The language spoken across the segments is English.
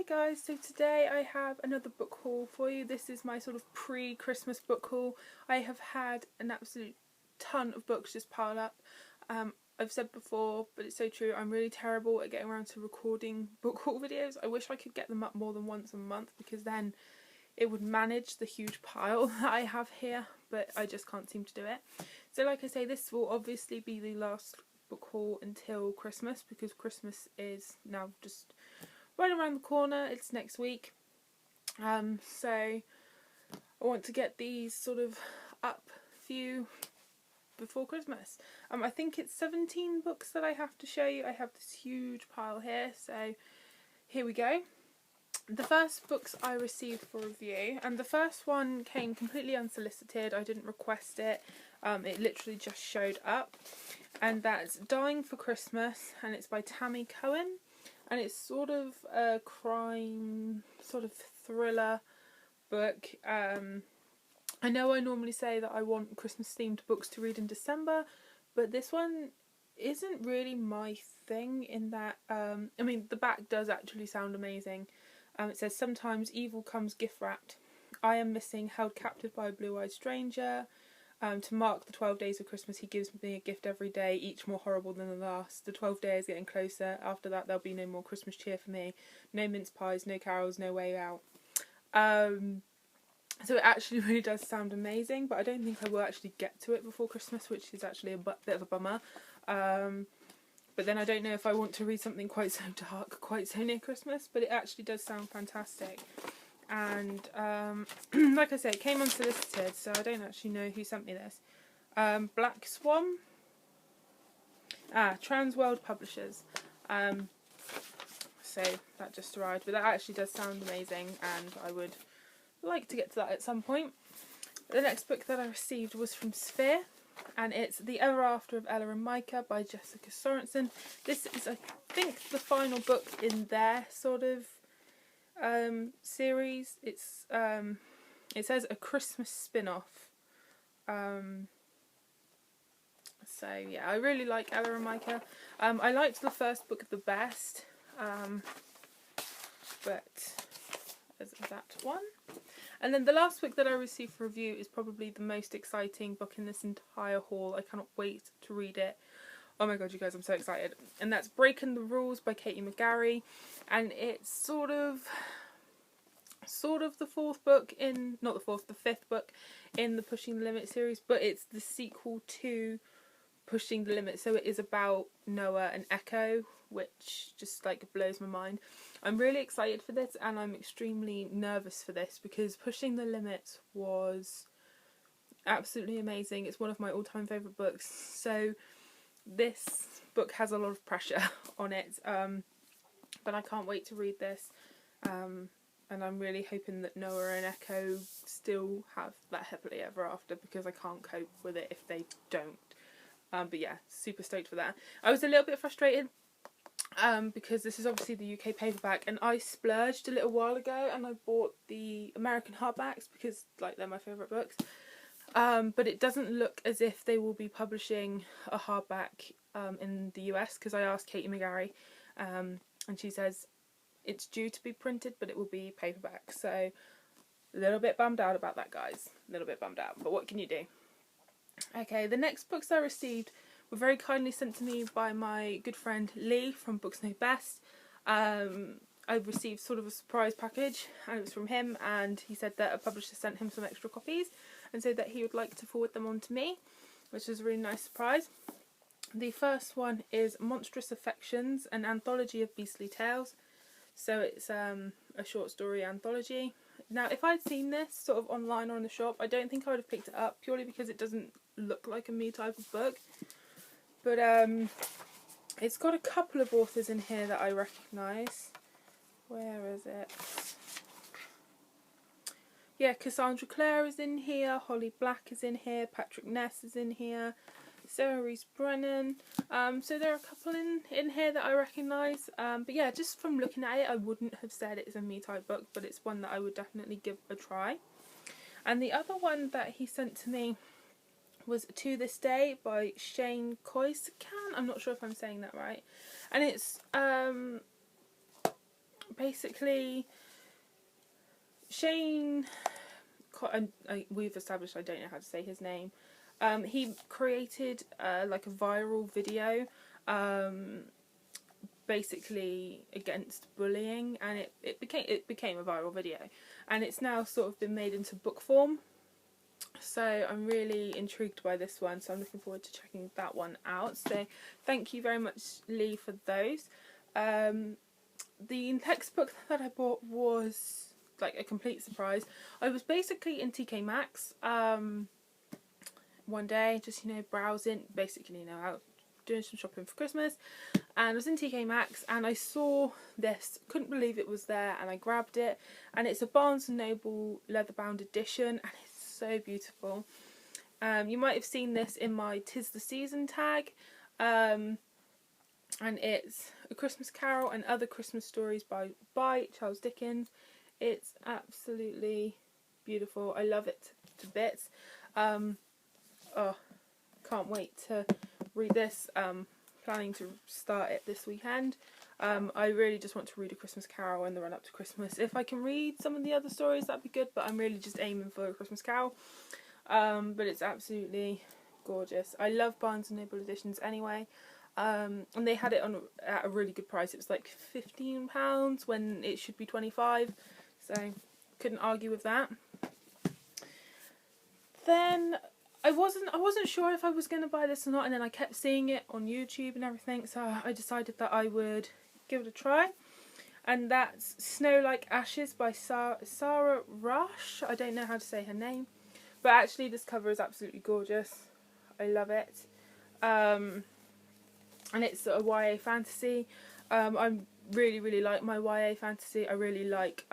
Hi guys, so today I have another book haul for you. This is my sort of pre-Christmas book haul. I have had an absolute ton of books just pile up. I've said before, but it's so true, I'm really terrible at getting around to recording book haul videos. I wish I could get them up more than once a month because then it would manage the huge pile that I have here, but I just can't seem to do it. So like I say, this will obviously be the last book haul until Christmas because Christmas is now just right around the corner. It's next week. So I want to get these sort of up for you before Christmas. I think it's 17 books that I have to show you. I have this huge pile here, so here we go. The first books I received for review, and the first one came completely unsolicited. I didn't request it. It literally just showed up, and that's Dying for Christmas, and it's by Tammy Cohen, and it's sort of a crime, sort of thriller book. I know I normally say that I want Christmas themed books to read in December, but this one isn't really my thing in that, I mean, the back does actually sound amazing. It says, sometimes evil comes gift wrapped. I am missing, held captive by a blue-eyed stranger. To mark the 12 days of Christmas, he gives me a gift every day, each more horrible than the last. The 12th day is getting closer. After that, there'll be no more Christmas cheer for me. No mince pies, no carols, no way out. So it actually really does sound amazing, but I don't think I will actually get to it before Christmas, which is actually a bit of a bummer. But then I don't know if I want to read something quite so dark, quite so near Christmas, but it actually does sound fantastic. And like I said, it came unsolicited, so I don't actually know who sent me this. Black Swan. Transworld Publishers. So that just arrived, but that actually does sound amazing, and I would like to get to that at some point. The next book that I received was from Sphere, and it's The Ever After of Ella and Micah by Jessica Sorensen. This is, I think, the final book in their sort of series. It's it says a Christmas spin-off. So yeah, I really like Ella and Micah. I liked the first book the best, but there's that one. And then the last book that I received for review is probably the most exciting book in this entire haul. I cannot wait to read it. Oh my god, you guys, I'm so excited. And that's Breaking the Rules by Katie McGarry. And it's sort of the fourth book in, not the fourth, the fifth book in the Pushing the Limit series, but it's the sequel to Pushing the Limit. So it is about Noah and Echo, which just like blows my mind. I'm really excited for this, and I'm extremely nervous for this because Pushing the Limits was absolutely amazing. It's one of my all-time favourite books, so this book has a lot of pressure on it, but I can't wait to read this, and I'm really hoping that Noah and Echo still have that happily ever after, because I can't cope with it if they don't. But yeah, super stoked for that. I was a little bit frustrated because this is obviously the UK paperback, and I splurged a little while ago and I bought the American hardbacks because like they're my favourite books, but it doesn't look as if they will be publishing a hardback in the US, because I asked Katie McGarry, and she says it's due to be printed but it will be paperback, so a little bit bummed out about that, guys, a little bit bummed out, but what can you do? Okay, the next books I received were very kindly sent to me by my good friend Lee from Books Know Best. I received sort of a surprise package, and it was from him, and he said that a publisher sent him some extra copies and said that he would like to forward them on to me, which was a really nice surprise. The first one is Monstrous Affections, an anthology of beastly tales. So it's a short story anthology. Now, if I'd seen this sort of online or in the shop, I don't think I would have picked it up, purely because it doesn't look like a me type of book. But it's got a couple of authors in here that I recognise. Where is it? Yeah, Cassandra Clare is in here, Holly Black is in here, Patrick Ness is in here, Sarah Reese Brennan. So there are a couple in here that I recognise. But yeah, just from looking at it, I wouldn't have said it's a me type book, but it's one that I would definitely give a try. And the other one that he sent to me was To This Day by Shane Koiskan. I'm not sure if I'm saying that right. And it's basically Shane, we've established I don't know how to say his name. He created like a viral video basically against bullying, and it became a viral video, and it's now sort of been made into book form. So I'm really intrigued by this one, so I'm looking forward to checking that one out. So thank you very much, Lee, for those. The next book that I bought was like a complete surprise. I was basically in TK Maxx one day, just, you know, browsing, basically, you know, out doing some shopping for Christmas, and I was in TK Maxx and I saw this, couldn't believe it was there, and I grabbed it, and it's a Barnes & Noble leather-bound edition, and it's so beautiful. You might have seen this in my 'Tis the Season tag, and it's A Christmas Carol and Other Christmas Stories by Charles Dickens. It's absolutely beautiful. I love it to bits. Oh, can't wait to read this. Planning to start it this weekend. I really just want to read A Christmas Carol in the run up to Christmas. If I can read some of the other stories, that'd be good, but I'm really just aiming for A Christmas Carol. But it's absolutely gorgeous. I love Barnes & Noble editions anyway. And they had it on at a really good price. It was like £15 when it should be £25, so couldn't argue with that. Then I wasn't sure if I was going to buy this or not, and then I kept seeing it on YouTube and everything, so I decided that I would give it a try. And that's Snow Like Ashes by Sarah Rush. I don't know how to say her name, but actually this cover is absolutely gorgeous. I love it. And it's a YA fantasy. I really like my YA fantasy. I really like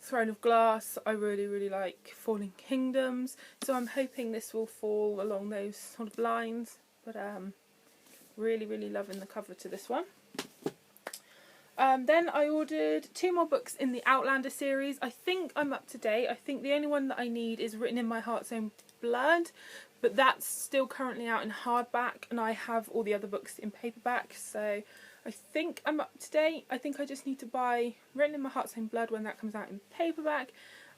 Throne of Glass. I really like Falling Kingdoms, so I'm hoping this will fall along those sort of lines, but really loving the cover to this one. Then I ordered 2 more books in the Outlander series. I think I'm up to date. I think the only one that I need is Written in My Heart's Own Blood, but that's still currently out in hardback, and I have all the other books in paperback, so I think I'm up to date. I think I just need to buy Written in My Heart's Own Blood when that comes out in paperback,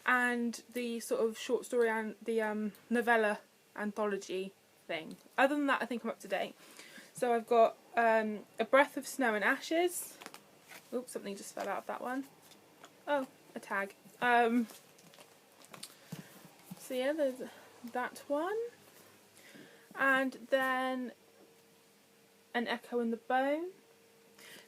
and the sort of short story and the novella anthology thing. Other than that, I think I'm up to date. So I've got A Breath of Snow and Ashes. Oops, something just fell out of that one. Oh, a tag. So yeah, there's that one. And then An Echo in the Bone.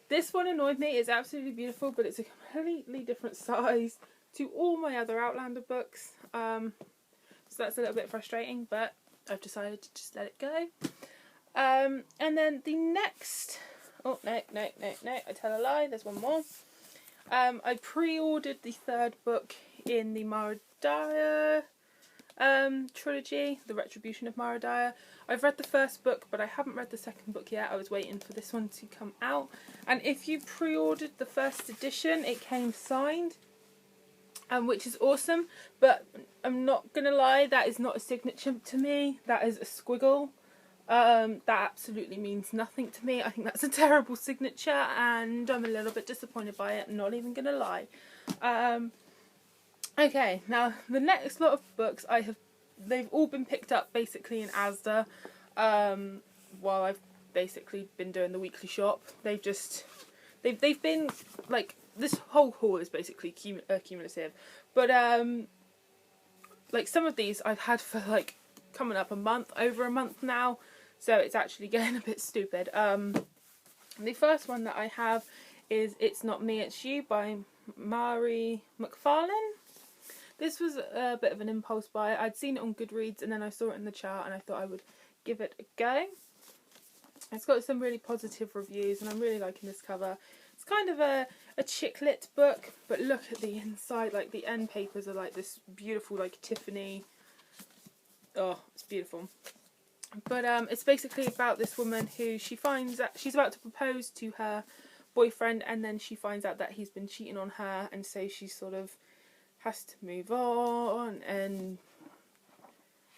This one annoyed me. It's absolutely beautiful, but it's a completely different size to all my other Outlander books. So that's a little bit frustrating, but I've decided to just let it go. And then the next... Oh, no, I tell a lie. There's one more. I pre-ordered the 3rd book in the Mara Dyer trilogy, The Retribution of Mara Dyer. I've read the 1st book, but I haven't read the 2nd book yet. I was waiting for this one to come out. And if you pre-ordered the 1st edition, it came signed, which is awesome. But I'm not going to lie, that is not a signature to me. That is a squiggle. That absolutely means nothing to me. I think that's a terrible signature, and I'm a little bit disappointed by it. I'm not even going to lie. Okay, now the next lot of books they've all been picked up basically in Asda, while I've basically been doing the weekly shop. They've been like, this whole haul is basically cumulative, but like some of these I've had for like coming up over a month now, so it's actually getting a bit stupid. The first one that I have is It's Not Me, It's You by Mari McFarlane. This was a bit of an impulse buy. I'd seen it on Goodreads, and then I saw it in the chart, and I thought I would give it a go. It's got some really positive reviews, and I'm really liking this cover. It's kind of a chick lit book, but look at the inside. Like, the end papers are like this beautiful, like, Tiffany. Oh, it's beautiful. But it's basically about this woman who she finds that she's about to propose to her boyfriend, and then she finds out that he's been cheating on her, and so she sort of has to move on, and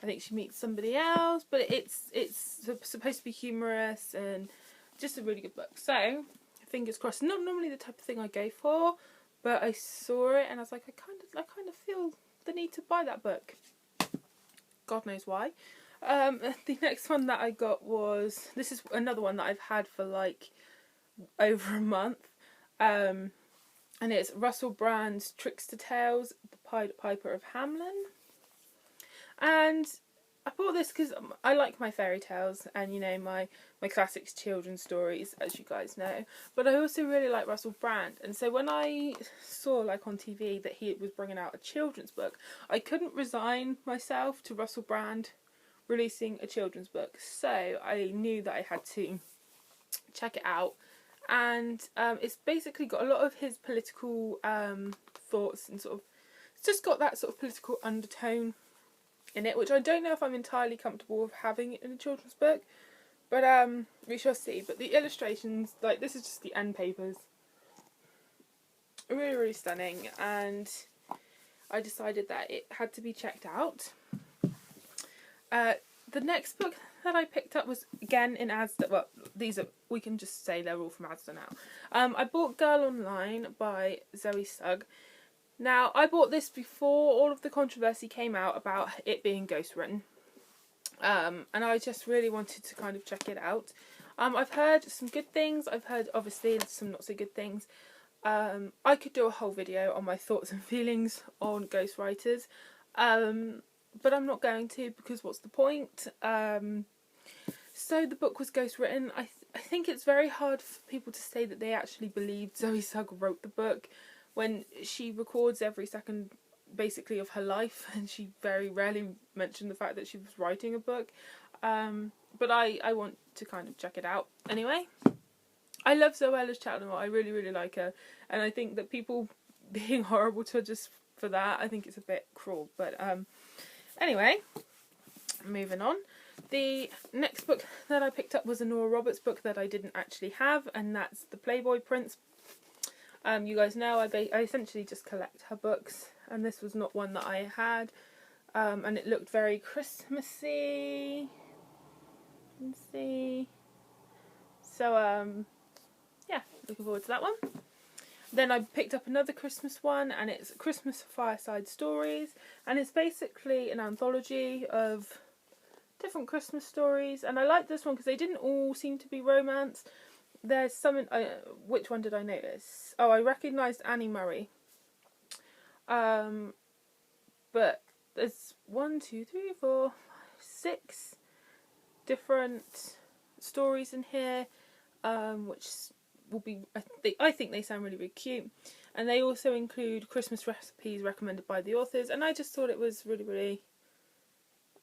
I think she meets somebody else, but it's supposed to be humorous and just a really good book. So fingers crossed. Not normally the type of thing I go for, but I saw it and I was like, I kind of feel the need to buy that book. God knows why. The next one that I got was, this is another one that I've had for like over a month. And it's Russell Brand's Trickster Tales, The Pied Piper of Hamelin. And I bought this because I like my fairy tales and, you know, my classics children's stories, as you guys know. But I also really like Russell Brand. And so when I saw, like, on TV that he was bringing out a children's book, I couldn't resign myself to Russell Brand releasing a children's book. So I knew that I had to check it out. And it's basically got a lot of his political thoughts and sort of, it's just got that sort of political undertone in it, which I don't know if I'm entirely comfortable with having it in a children's book, but we shall see. But the illustrations, like, this is just the end papers, really, really stunning, and I decided that it had to be checked out. The next book that I picked up was again in Asda. Well, these are, we can just say they're all from Asda now. I bought Girl Online by Zoe Sugg. Now, I bought this before all of the controversy came out about it being ghostwritten. And I just really wanted to kind of check it out. I've heard some good things. I've heard, obviously, some not so good things. I could do a whole video on my thoughts and feelings on ghostwriters. But I'm not going to, because what's the point? So the book was ghostwritten. I think it's very hard for people to say that they actually believed Zoe Sugg wrote the book, when she records every second, basically, of her life, and she very rarely mentioned the fact that she was writing a book. But I want to kind of check it out. Anyway, I love Zoella's Chattanooga. I really, really like her. And I think that people being horrible to her just for that, I think it's a bit cruel. But anyway, moving on. The next book that I picked up was a Nora Roberts book that I didn't actually have, and that's the Playboy Prince. You guys know I essentially just collect her books, and this was not one that I had, and it looked very Christmassy. Let's see. So yeah, looking forward to that one. Then I picked up another Christmas one, and it's Christmas Fireside Stories, and it's basically an anthology of different Christmas stories, and I like this one because they didn't all seem to be romance. There's some, which one did I notice? Oh, I recognised Annie Murray. But there's 1, 2, 3, 4, 5, 6 different stories in here, which will be, I think they sound really, really cute. And they also include Christmas recipes recommended by the authors, and I just thought it was really, really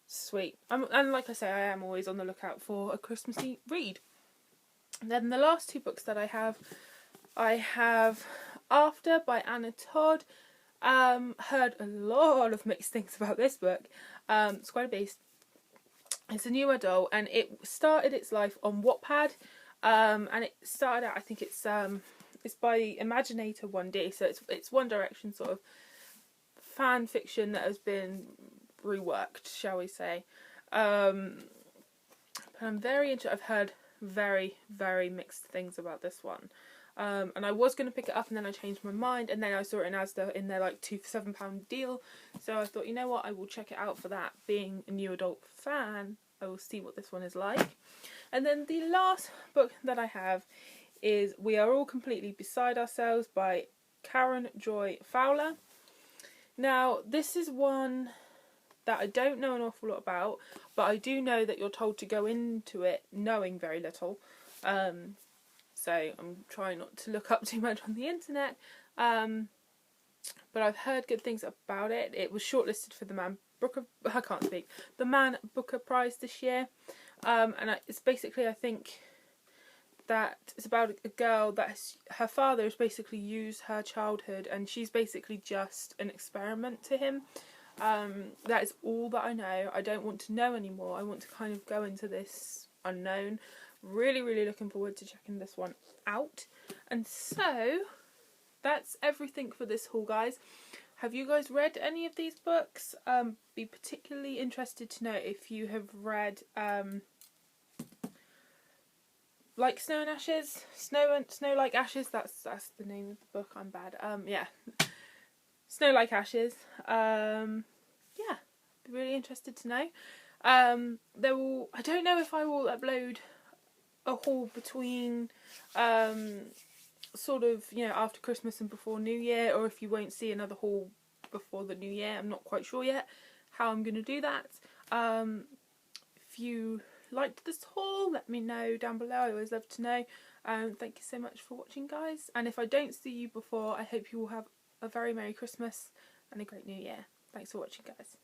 sweet. And like I say, I am always on the lookout for a Christmassy read. And then the last two books that I have After by Anna Todd. Heard a lot of mixed things about this book. It's quite a beast. It's a new adult, and it started its life on Wattpad. And it started out, I think it's by Imaginator 1D, so it's One Direction sort of fan fiction that has been reworked, shall we say. But I'm very interested. I've heard very, very mixed things about this one. And I was going to pick it up, and then I changed my mind, and then I saw it in Asda in their like 2 for £7 deal. So I thought, you know what, I will check it out for that. Being a new adult fan, I will see what this one is like. And then the last book that I have is We Are All Completely Beside Ourselves by Karen Joy Fowler. Now, this is one that I don't know an awful lot about, but I do know that you're told to go into it knowing very little. So I'm trying not to look up too much on the internet. But I've heard good things about it. It was shortlisted for the Man Booker Prize this year. And it's basically, I think, that it's about a girl that her father has basically used her childhood, and she's basically just an experiment to him. That is all that I know. I don't want to know anymore. I want to kind of go into this unknown. Really, really looking forward to checking this one out. And so, that's everything for this haul, guys. Have you guys read any of these books? Be particularly interested to know if you have read like Snow and Ashes, Snow Like Ashes. That's the name of the book. I'm bad. Yeah, Snow Like Ashes. Yeah, be really interested to know. There will. I don't know if I will upload a haul between sort of, you know, after Christmas and before New Year, or if you won't see another haul before the New Year. I'm not quite sure yet how I'm going to do that. If you liked this haul, let me know down below. I always love to know. Thank you so much for watching, guys, and if I don't see you before, I hope you will have a very Merry Christmas and a great New Year. Thanks for watching, guys.